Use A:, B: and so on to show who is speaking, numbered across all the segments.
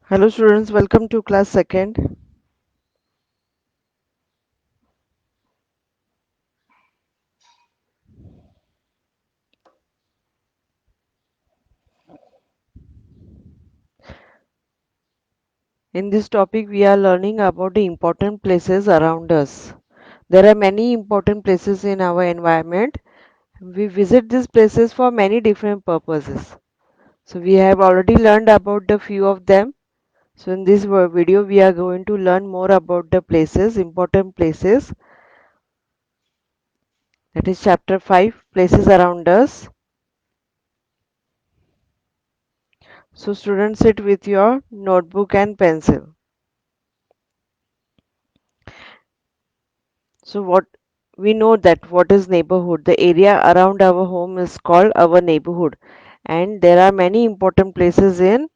A: Hello students, welcome to class second. In this topic we are learning about the important places around us. There are many important places in our environment. We visit these places for many different purposes. So we have already learned about the few of them. So in this video we are going to learn more about the places, important places. That is chapter 5, places around us. So students, sit with your notebook and pencil. So what we know that what is neighborhood? The area around our home is called our neighborhood, and there are many important places in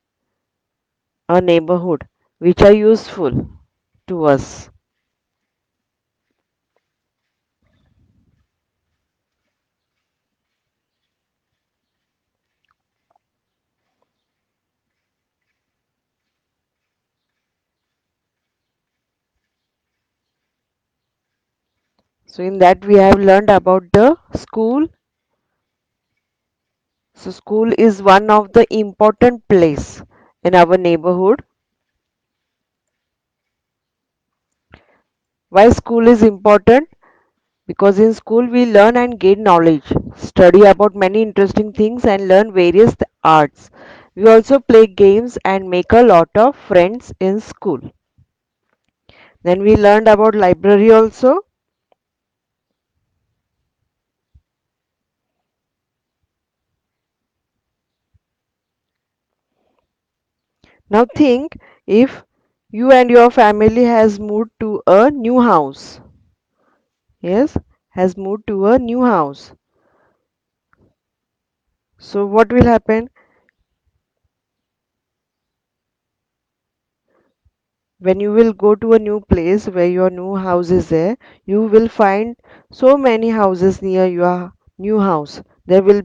A: a neighborhood which are useful to us. So in that we have learned about the school. So school is one of the important place in our neighborhood. Why school is important? Because in school we learn and gain knowledge, study about many interesting things and learn various arts. We also play games and make a lot of friends in school. Then we learned about library also. Now think, if you and your family has moved to a new house. Yes, has moved to a new house. So what will happen? When you will go to a new place where your new house is there, you will find so many houses near your new house. You will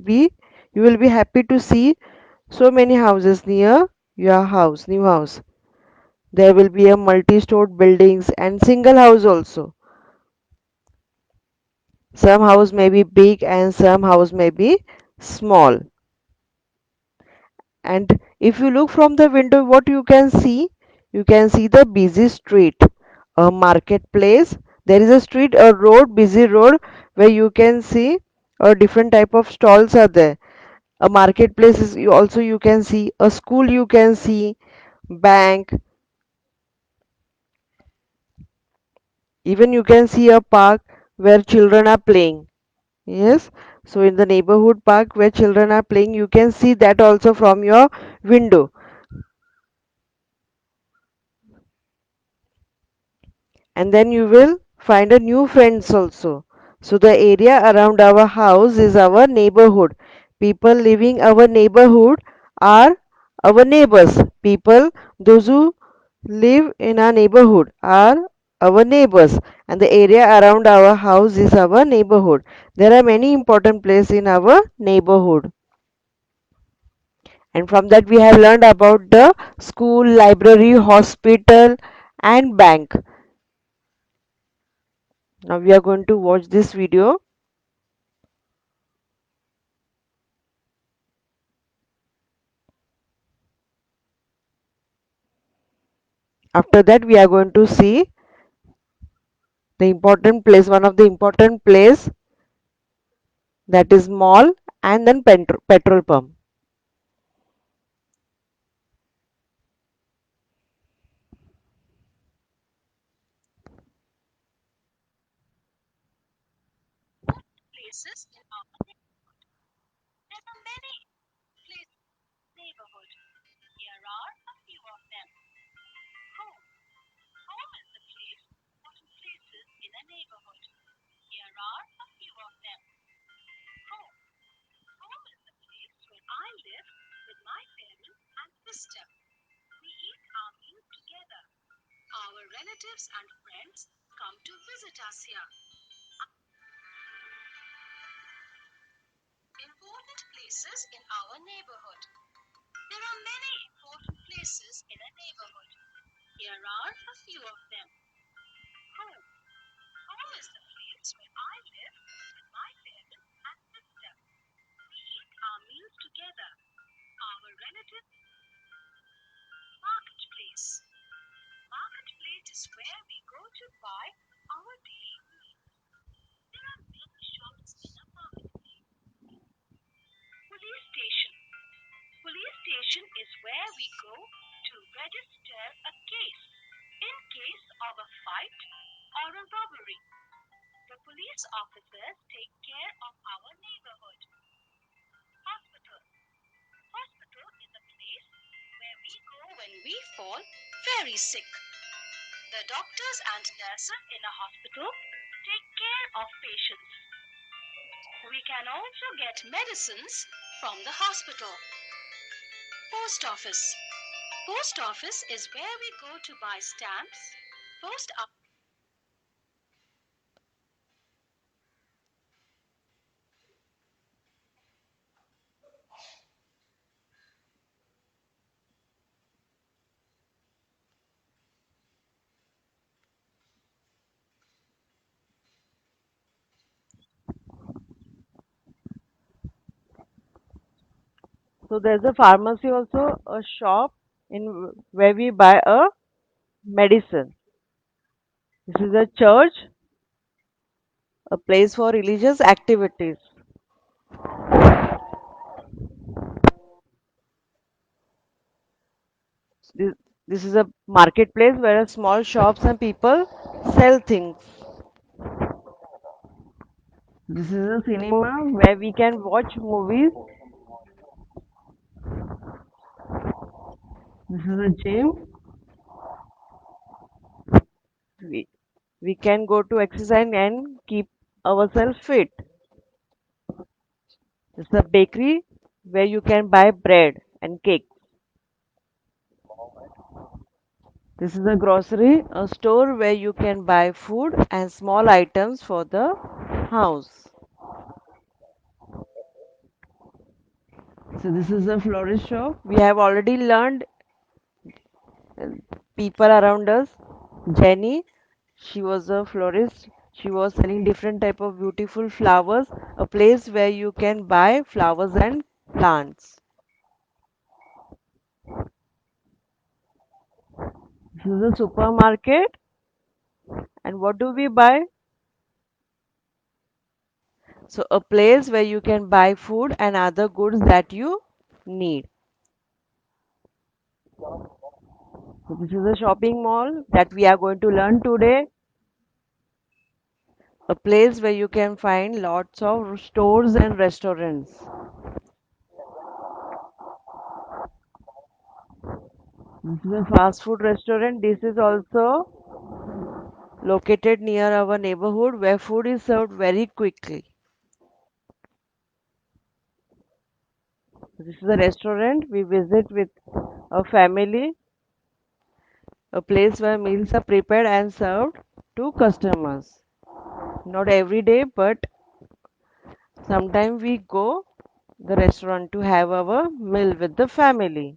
A: be happy to see so many houses near your house, new house. There will be a multi-stored buildings and single house also. Some house may be big and some house may be small. And if you look from the window, what you can see? You can see the busy street, a marketplace. There is a street, a road, busy road, where you can see a different type of stalls are there. A marketplace is also you can see, a school you can see, bank, even you can see a park where children are playing. Yes, so in the neighborhood park where children are playing, you can see that also from your window. And then you will find a new friends also. So the area around our house is our neighborhood. People living our neighborhood are our neighbors. People, those who live in our neighborhood are our neighbors, and the area around our house is our neighborhood. There are many important places in our neighborhood. And from that we have learned about the school, library, hospital and bank. Now we are going to watch this video. After that we are going to see the important place, one of the important place, that is mall and then petrol pump.
B: places in a neighborhood. Here are a few of them. Home. Home is the place where I live with my parents and sister. We eat our meals together. Our relatives. Marketplace. Marketplace is where we go to buy our daily needs. There are many shops in a marketplace. Police station. Police station is where we go to register a case. In case of a fight or a robbery, the police officers take care of our neighborhood. Hospital. Hospital is a place where we go when we fall very sick. The doctors and nurses in a hospital take care of patients. We can also get medicines from the hospital. Post office. Post office is where we go to buy stamps, post up.
A: So there's a pharmacy also, a shop where we buy a medicine. This is a church, a place for religious activities. This, this is a marketplace where small shops and people sell things. This is a cinema where we can watch movies. This is a gym. We, we can go to exercise and keep ourselves fit. This is a bakery where you can buy bread and cake. This is a grocery, a store where you can buy food and small items for the house. So this is a florist shop. We have already learned uh, people around us. Jenny, she was a florist. She was selling different type of beautiful flowers, a place where you can buy flowers and plants. This is a supermarket. And what do we buy? So a place where you can buy food and other goods that you need. So this is a shopping mall that we are going to learn today. A place where you can find lots of stores and restaurants. This is a fast food restaurant. This is also located near our neighborhood where food is served very quickly. This is a restaurant we visit with a family, a place where meals are prepared and served to customers. Not every day, but sometimes we go the restaurant to have our meal with the family.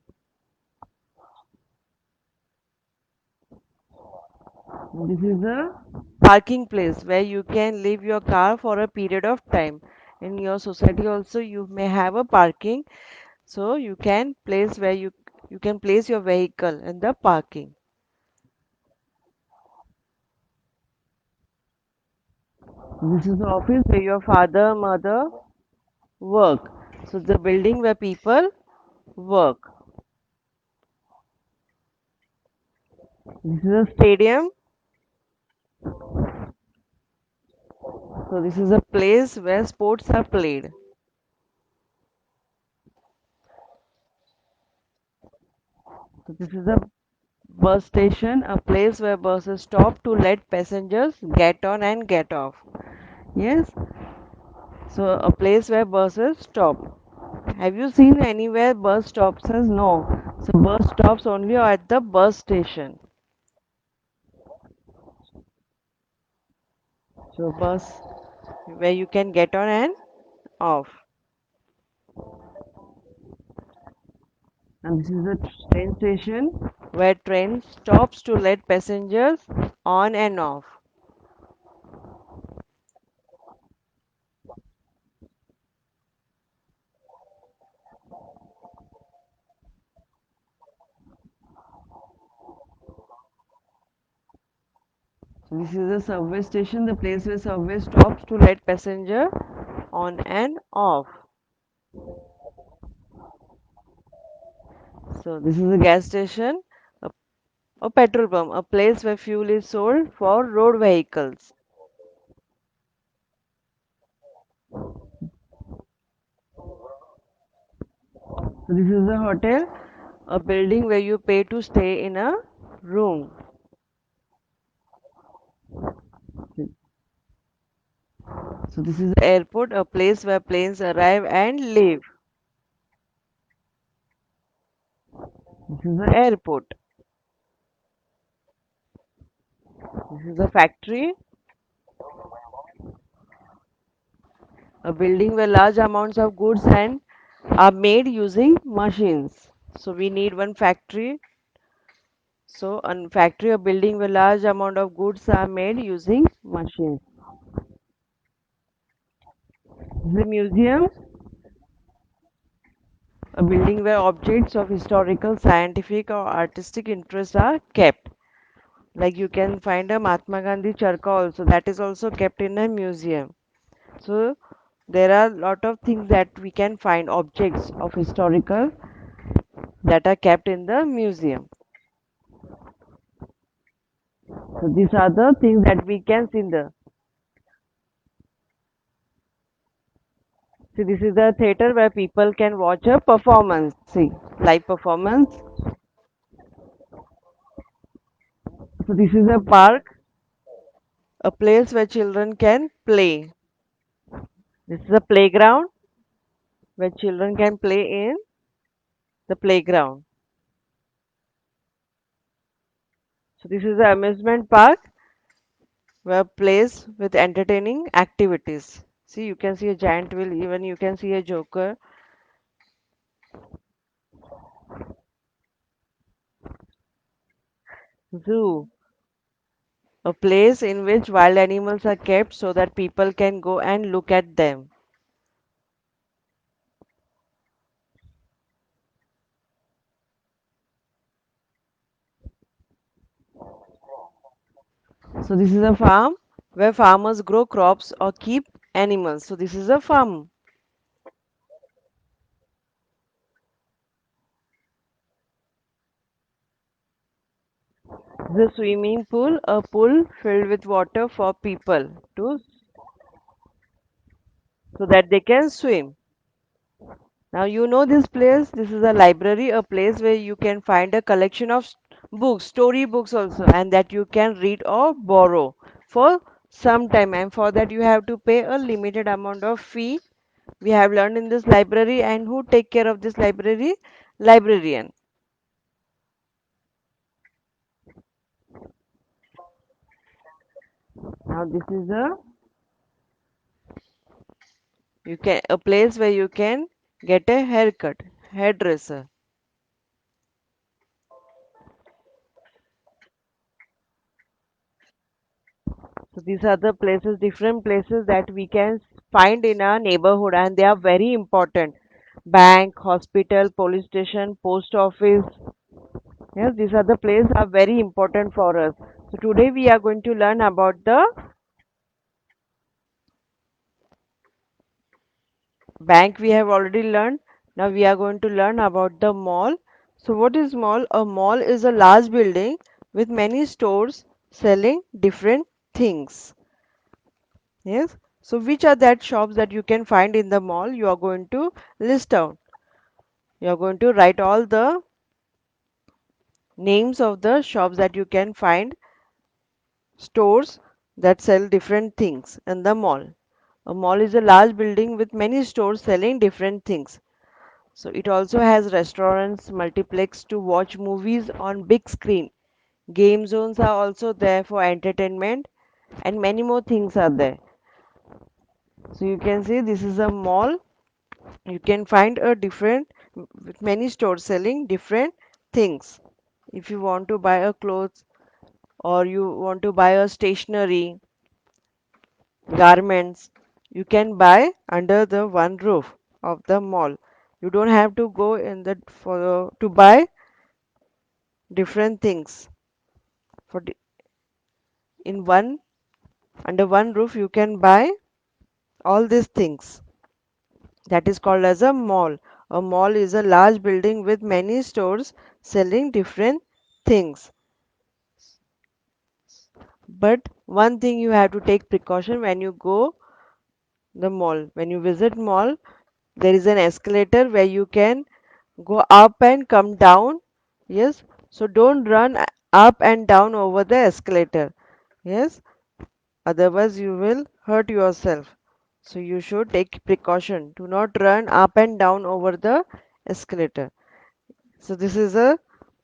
A: This is a parking place where you can leave your car for a period of time. In your society also you may have a parking, so you can place your vehicle in the parking. This is the office where your father, mother work. So the building where people work. This is a stadium. So this is a place where sports are played. So this is a bus station, a place where buses stop to let passengers get on and get off. Yes, so a place where buses stop. Have you seen anywhere bus stops? Says no. So bus stops only at the bus station. So bus where you can get on and off. And this is a train station where train stops to let passengers on and off. So this is a subway station, the place where subway stops to let passenger on and off. So this is a gas station, a, a petrol pump, a place where fuel is sold for road vehicles. So this is a hotel, a building where you pay to stay in a room. So this is the airport, a place where planes arrive and leave. This is the airport. This is a factory, a building where large amounts of goods and are made using machines. So we need one factory. So a factory, a building where large amount of goods are made using machines. The museum, a building where objects of historical, scientific, or artistic interest are kept. Like you can find a Mahatma Gandhi Charka also, that is also kept in a museum. So there are a lot of things that we can find, objects of historical that are kept in the museum. So these are the things that we can see in the. See, this is the theater where people can watch a performance. See, live performance. So this is a park, a place where children can play. This is a playground where children can play in the playground. So this is the amusement park where place with entertaining activities. See, you can see a giant wheel, even you can see a joker. Zoo, a place in which wild animals are kept so that people can go and look at them. So this is a farm where farmers grow crops or keep animals. So this is a farm. The swimming pool, a pool filled with water for people to so that they can swim. Now you know this place. This is a library, a place where you can find a collection of books, story books also, and that you can read or borrow for some time. And for that you have to pay a limited amount of fee. We have learned in this library, and who take care of this library? Librarian. Now this is a place where you can get a haircut, hairdresser. So these are the places, different places that we can find in our neighborhood, and they are very important. Bank, hospital, police station, post office. Yes, these are the places are very important for us. So today we are going to learn about the bank. We have already learned. Now we are going to learn about the mall. So what is mall? A mall is a large building with many stores selling different things. Yes. So which are that shops that you can find in the mall? You are going to list out. You are going to write all the names of the shops that you can find, stores that sell different things in the mall. A mall is a large building with many stores selling different things. So it also has restaurants, multiplex to watch movies on big screen. Game zones are also there for entertainment and many more things are there. So you can see this is a mall. You can find a different with many stores selling different things. If you want to buy a clothes or you want to buy a stationery, garments, you can buy under the one roof of the mall. You don't have to go in the for to buy different things. For in one under one roof you can buy all these things. That is called as a mall. A mall is a large building with many stores selling different things. But one thing you have to take precaution when you go the mall. When you visit mall, there is an escalator where you can go up and come down. Yes. So don't run up and down over the escalator. Yes. Otherwise you will hurt yourself. So you should take precaution. Do not run up and down over the escalator. So this is a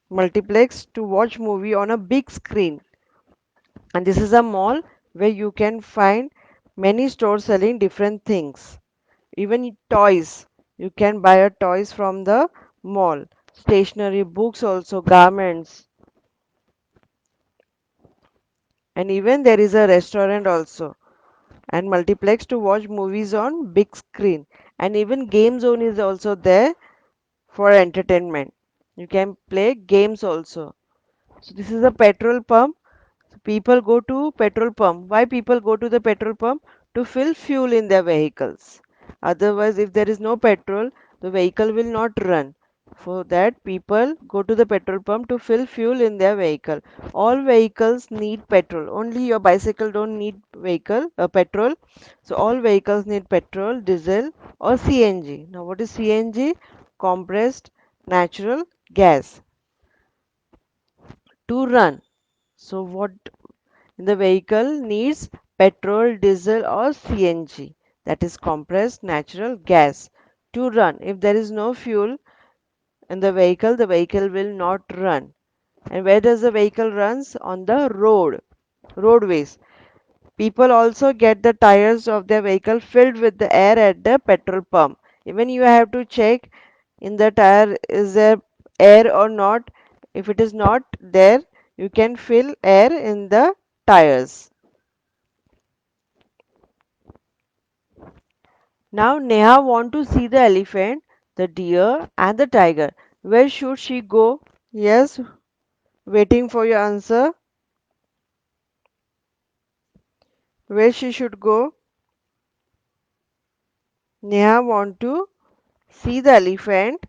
A: multiplex to watch movie on a big screen. And this is a mall where you can find many stores selling different things. Even toys. You can buy a toys from the mall. Stationery, books also, garments. And even there is a restaurant also. And multiplex to watch movies on big screen. And even game zone is also there for entertainment. You can play games also. So this is a petrol pump. People go to petrol pump. Why people go to the petrol pump? To fill fuel in their vehicles. Otherwise, if there is no petrol, the vehicle will not run. For that, people go to the petrol pump to fill fuel in their vehicle. All vehicles need petrol. Only your bicycle don't need petrol. So all vehicles need petrol, diesel, or CNG. Now, what is CNG? Compressed natural gas to run. So what the vehicle needs petrol, diesel or CNG, that is compressed natural gas to run. If there is no fuel in the vehicle will not run. And where does the vehicle runs? On the roadways. People also get the tires of their vehicle filled with the air at the petrol pump. Even you have to check in the tire is there air or not. If it is not there, you can fill air in the tires. Now Neha want to see the elephant, the deer and the tiger. Where should she go? Yes, waiting for your answer. Where she should go? Neha want to see the elephant.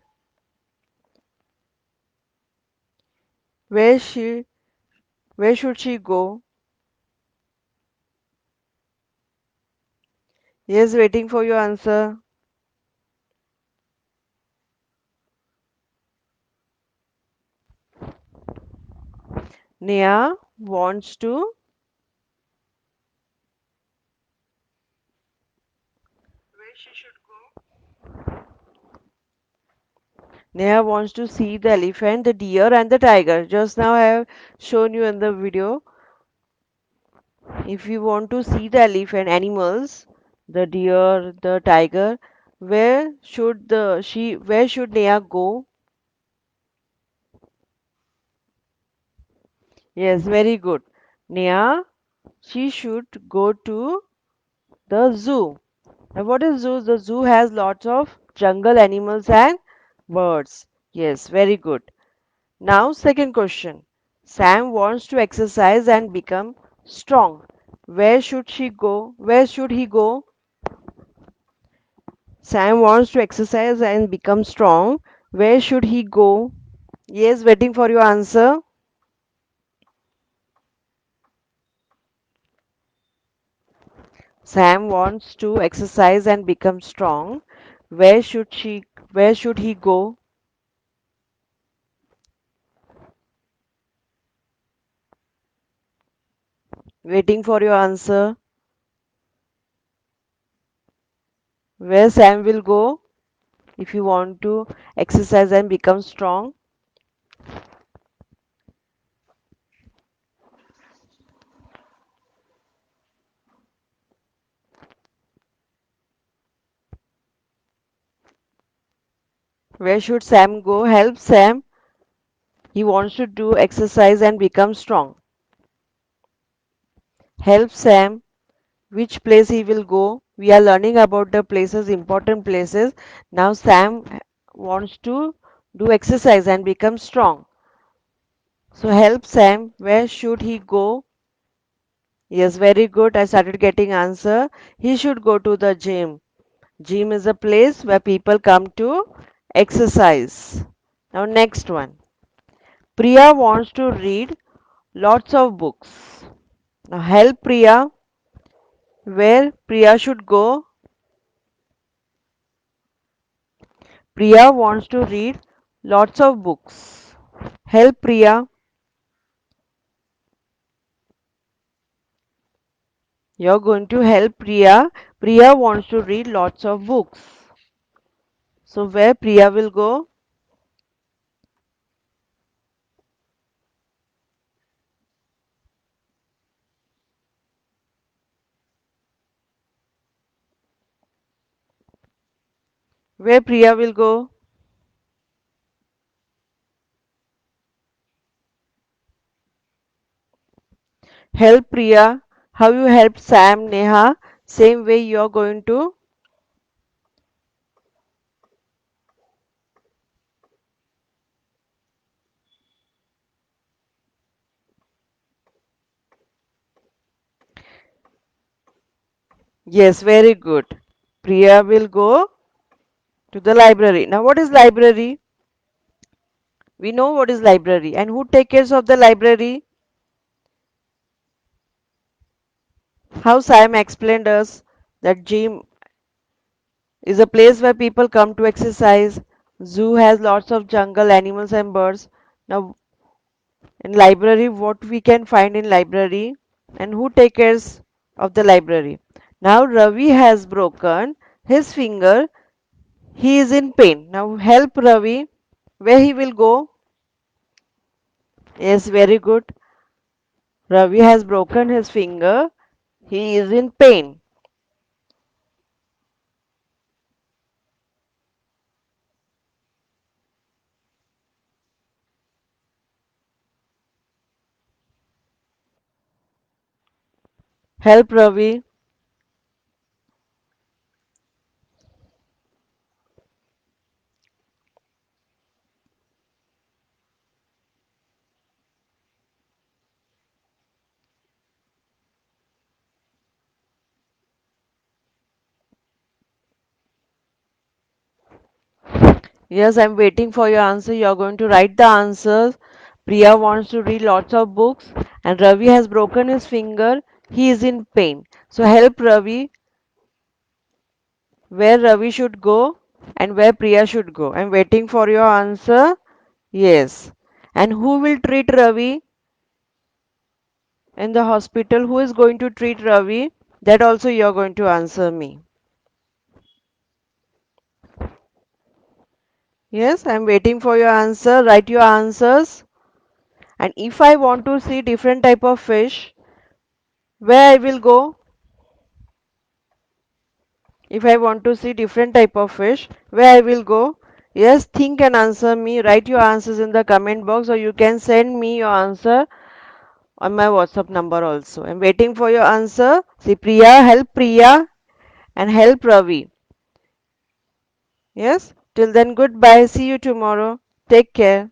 A: Where she where should she go? Yes, waiting for your answer. Neha wants to Neha wants to see the elephant, the deer and the tiger. Just now I have shown you in the video. If you want to see the elephant animals, the deer, the tiger, where should Neha go? Yes, very good. Neha, she should go to the zoo. Now what is zoo? The zoo has lots of jungle animals and birds. Yes, very good. Now second question. Sam wants to exercise and become strong. Where should she go? Where should he go? Sam wants to exercise and become strong. Where should he go? Yes, waiting for your answer. Sam wants to exercise and become strong. Where should she where should he go? Waiting for your answer. Where Sam will go if you want to exercise and become strong? Where should Sam go? Help Sam. He wants to do exercise and become strong. Help Sam. Which place he will go? We are learning about the places, important places. Now Sam wants to do exercise and become strong. So help Sam. Where should he go? Yes, very good. I started getting answer. He should go to the gym. Gym is a place where people come to exercise. Now next one. Priya wants to read lots of books. Now help Priya. Where Priya should go? Priya wants to read lots of books. Help Priya. You're going to help Priya. Priya wants to read lots of books. So where Priya will go? Where Priya will go? Help Priya. How you help Sam, Neha? Same way you're going to. Yes, very good. Priya will go to the library. Now what is library? We know what is library. And who takes care of the library? How Sam explained us that gym is a place where people come to exercise. Zoo has lots of jungle animals and birds. Now in library, what we can find in library and who takes care of the library? Now Ravi has broken his finger. He is in pain. Now help Ravi. Where he will go? Yes, very good. Ravi has broken his finger. He is in pain. Help Ravi. Yes, I'm waiting for your answer. You're going to write the answers. Priya wants to read lots of books, and Ravi has broken his finger. He is in pain. So help Ravi where Ravi should go and where Priya should go. I'm waiting for your answer. Yes. And who will treat Ravi in the hospital? Who is going to treat Ravi? That also you're going to answer me. Yes, I'm waiting for your answer. Write your answers. And if I want to see different type of fish, where I will go? If I want to see different type of fish, where I will go? Yes, think and answer me. Write your answers in the comment box or you can send me your answer on my WhatsApp number also. I'm waiting for your answer. See help Priya and help Ravi. Yes? Till then, goodbye. See you tomorrow. Take care.